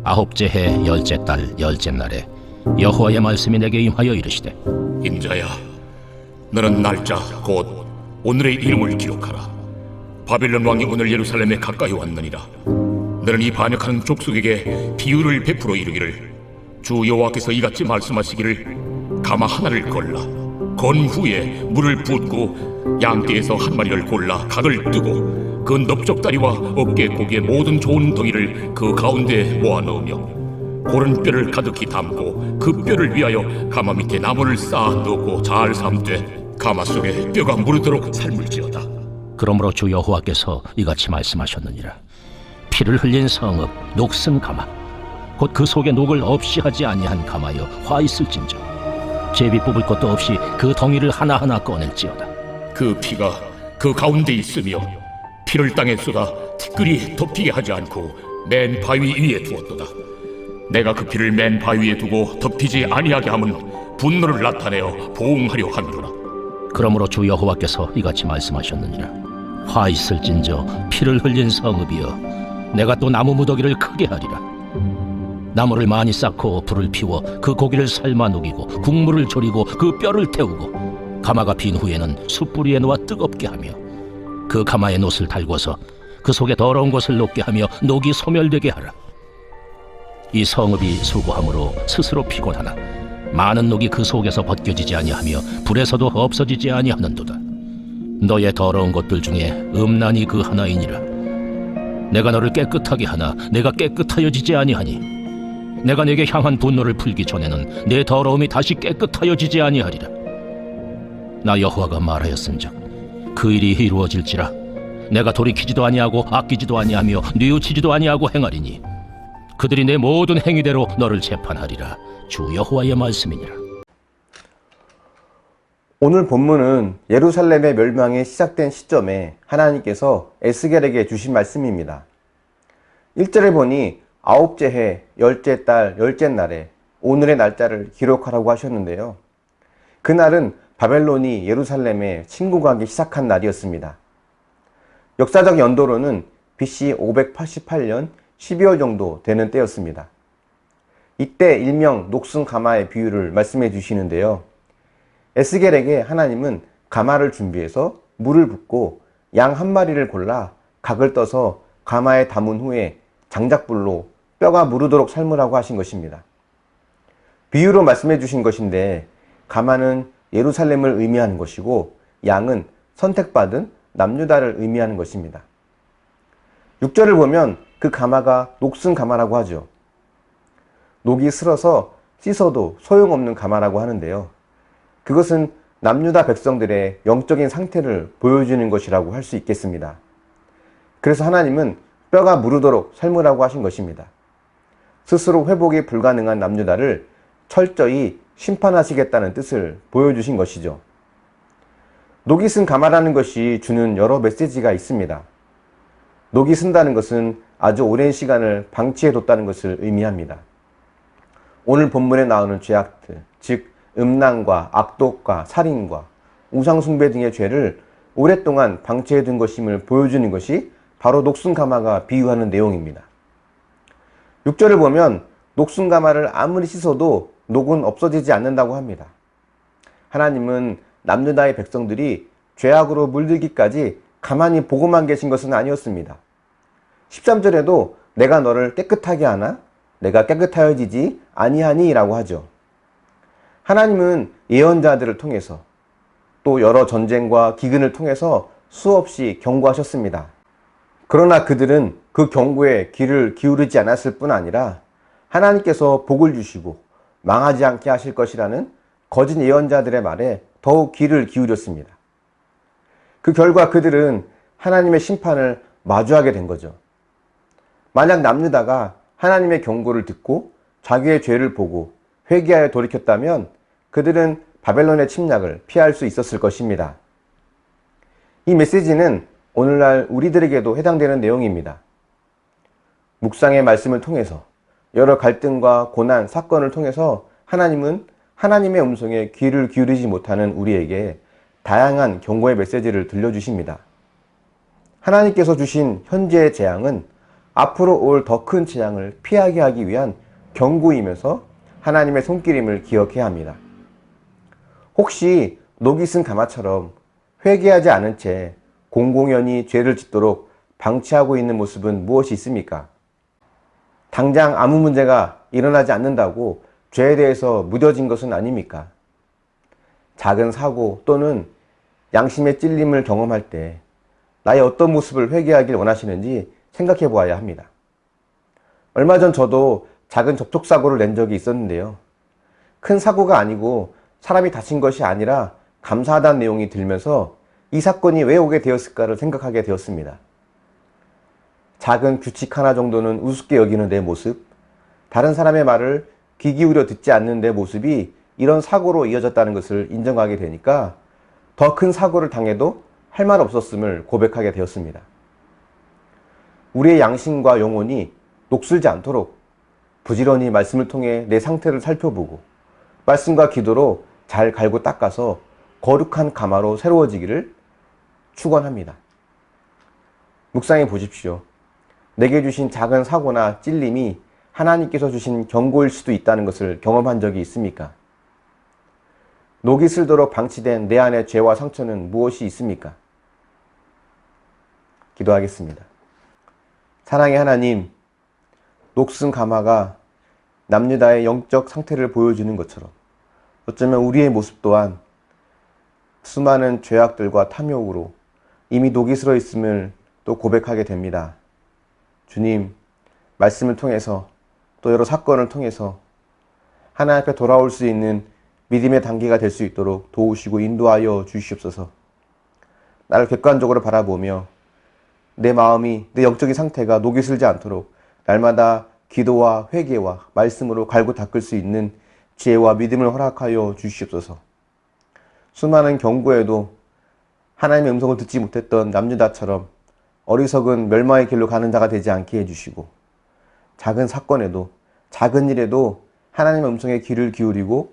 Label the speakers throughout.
Speaker 1: 아홉째 해 열째 달 열째 날에 여호와의 말씀이 내게 임하여 이르시되,
Speaker 2: 인자야, 너는 날짜 곧 오늘의 이름을 기록하라. 바벨론 왕이 오늘 예루살렘에 가까이 왔느니라. 너는 이 반역하는 족속에게 비유를 베풀어 이르기를, 주 여호와께서 이같이 말씀하시기를, 가마 하나를 걸라. 건 후에 물을 붓고 양떼에서 한 마리를 골라 각을 뜨고 그 넓적다리와 어깨 고기의 모든 좋은 덩이를 그 가운데 모아 넣으며 고른 뼈를 가득히 담고 그 뼈를 위하여 가마 밑에 나무를 쌓아 넣고 잘 삶되 가마 속에 뼈가 무르도록 삶을지어다.
Speaker 1: 그러므로 주 여호와께서 이같이 말씀하셨느니라. 피를 흘린 성읍 녹슨 가마, 곧 그 속에 녹을 없이 하지 아니한 가마여 화 있을진저 제비 뽑을 것도 없이 그 덩이를 하나하나 꺼낼지어다.
Speaker 2: 그 피가 그 가운데 있으며 피를 땅에 쏟아 티끌이 덮이게 하지 않고 맨 바위 위에 두었도다. 내가 그 피를 맨 바위에 두고 덮이지 아니하게 함은 분노를 나타내어 보응하려 함이로라.
Speaker 1: 그러므로 주 여호와께서 이같이 말씀하셨느니라. 화 있을진저 피를 흘린 성읍이여, 내가 또 나무 무더기를 크게 하리라. 나무를 많이 쌓고 불을 피워 그 고기를 삶아 녹이고 국물을 졸이고 그 뼈를 태우고 가마가 빈 후에는 숯불 위에 놓아 뜨겁게 하며 그 가마에 놋을 달궈서 그 속에 더러운 것을 녹게 하며 녹이 소멸되게 하라. 이 성읍이 수고함으로 스스로 피곤하나 많은 녹이 그 속에서 벗겨지지 아니하며 불에서도 없어지지 아니하는도다. 너의 더러운 것들 중에 음란이 그 하나이니라. 내가 너를 깨끗하게 하나 내가 깨끗하여지지 아니하니 내가 네게 향한 분노를 풀기 전에는 내 더러움이 다시 깨끗하여지지 아니하리라. 나 여호와가 말하였은즉 그 일이 이루어질지라. 내가 돌이키지도 아니하고 아끼지도 아니하며 뉘우치지도 아니하고 행하리니 그들이 내 모든 행위대로 너를 재판하리라. 주 여호와의 말씀이니라.
Speaker 3: 오늘 본문은 예루살렘의 멸망이 시작된 시점에 하나님께서 에스겔에게 주신 말씀입니다. 1절에 보니 아홉째 해 열째 달 열째 날에 오늘의 날짜를 기록하라고 하셨는데요. 그날은 바벨론이 예루살렘에 침공하기 시작한 날이었습니다. 역사적 연도로는 BC 588년 12월 정도 되는 때였습니다. 이때 일명 녹슨 가마의 비유를 말씀해 주시는데요. 에스겔에게 하나님은 가마를 준비해서 물을 붓고 양 한 마리를 골라 각을 떠서 가마에 담은 후에 장작불로 뼈가 무르도록 삶으라고 하신 것입니다. 비유로 말씀해 주신 것인데, 가마는 예루살렘을 의미하는 것이고 양은 선택받은 남유다를 의미하는 것입니다. 6절을 보면 그 가마가 녹슨 가마라고 하죠. 녹이 슬어서 씻어도 소용없는 가마라고 하는데요. 그것은 남유다 백성들의 영적인 상태를 보여주는 것이라고 할 수 있겠습니다. 그래서 하나님은 뼈가 무르도록 삶으라고 하신 것입니다. 스스로 회복이 불가능한 남유다를 철저히 심판하시겠다는 뜻을 보여주신 것이죠. 녹이 쓴 가마라는 것이 주는 여러 메시지가 있습니다. 녹이 쓴다는 것은 아주 오랜 시간을 방치해뒀다는 것을 의미합니다. 오늘 본문에 나오는 죄악들, 즉 음란과 악독과 살인과 우상숭배 등의 죄를 오랫동안 방치해둔 것임을 보여주는 것이 바로 녹슨 가마가 비유하는 내용입니다. 6절을 보면 녹슨 가마를 아무리 씻어도 녹은 없어지지 않는다고 합니다. 하나님은 남유다의 백성들이 죄악으로 물들기까지 가만히 보고만 계신 것은 아니었습니다. 13절에도 내가 너를 깨끗하게 하나? 내가 깨끗하여지지 아니하니? 라고 하죠. 하나님은 예언자들을 통해서 또 여러 전쟁과 기근을 통해서 수없이 경고하셨습니다. 그러나 그들은 그 경고에 귀를 기울이지 않았을 뿐 아니라 하나님께서 복을 주시고 망하지 않게 하실 것이라는 거짓 예언자들의 말에 더욱 귀를 기울였습니다. 그 결과 그들은 하나님의 심판을 마주하게 된 거죠. 만약 남유다가 하나님의 경고를 듣고 자기의 죄를 보고 회개하여 돌이켰다면 그들은 바벨론의 침략을 피할 수 있었을 것입니다. 이 메시지는 오늘날 우리들에게도 해당되는 내용입니다. 묵상의 말씀을 통해서 여러 갈등과 고난, 사건을 통해서 하나님은 하나님의 음성에 귀를 기울이지 못하는 우리에게 다양한 경고의 메시지를 들려주십니다. 하나님께서 주신 현재의 재앙은 앞으로 올 더 큰 재앙을 피하게 하기 위한 경고이면서 하나님의 손길임을 기억해야 합니다. 혹시 녹이 쓴 가마처럼 회개하지 않은 채 공공연히 죄를 짓도록 방치하고 있는 모습은 무엇이 있습니까? 당장 아무 문제가 일어나지 않는다고 죄에 대해서 무뎌진 것은 아닙니까? 작은 사고 또는 양심의 찔림을 경험할 때 나의 어떤 모습을 회개하길 원하시는지 생각해 보아야 합니다. 얼마 전 저도 작은 접촉사고를 낸 적이 있었는데요. 큰 사고가 아니고 사람이 다친 것이 아니라 감사하다는 내용이 들면서 이 사건이 왜 오게 되었을까를 생각하게 되었습니다. 작은 규칙 하나 정도는 우습게 여기는 내 모습, 다른 사람의 말을 귀 기울여 듣지 않는 내 모습이 이런 사고로 이어졌다는 것을 인정하게 되니까 더 큰 사고를 당해도 할 말 없었음을 고백하게 되었습니다. 우리의 양심과 영혼이 녹슬지 않도록 부지런히 말씀을 통해 내 상태를 살펴보고 말씀과 기도로 잘 갈고 닦아서 거룩한 가마로 새로워지기를 축원합니다. 묵상해 보십시오. 내게 주신 작은 사고나 찔림이 하나님께서 주신 경고일 수도 있다는 것을 경험한 적이 있습니까? 녹이 슬도록 방치된 내 안의 죄와 상처는 무엇이 있습니까? 기도하겠습니다. 사랑의 하나님, 녹슨 가마가 남유다의 영적 상태를 보여주는 것처럼 어쩌면 우리의 모습 또한 수많은 죄악들과 탐욕으로 이미 녹이 슬어 있음을 또 고백하게 됩니다. 주님, 말씀을 통해서 또 여러 사건을 통해서 하나님 앞에 돌아올 수 있는 믿음의 단계가 될 수 있도록 도우시고 인도하여 주시옵소서. 나를 객관적으로 바라보며 내 마음이, 내 영적인 상태가 녹이 슬지 않도록 날마다 기도와 회개와 말씀으로 갈고 닦을 수 있는 지혜와 믿음을 허락하여 주시옵소서. 수많은 경고에도 하나님의 음성을 듣지 못했던 남유다처럼 어리석은 멸망의 길로 가는 자가 되지 않게 해주시고, 작은 사건에도 작은 일에도 하나님의 음성에 귀를 기울이고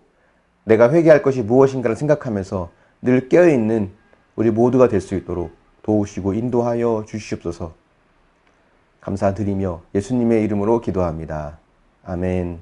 Speaker 3: 내가 회개할 것이 무엇인가를 생각하면서 늘 깨어있는 우리 모두가 될 수 있도록 도우시고 인도하여 주시옵소서. 감사드리며 예수님의 이름으로 기도합니다. 아멘.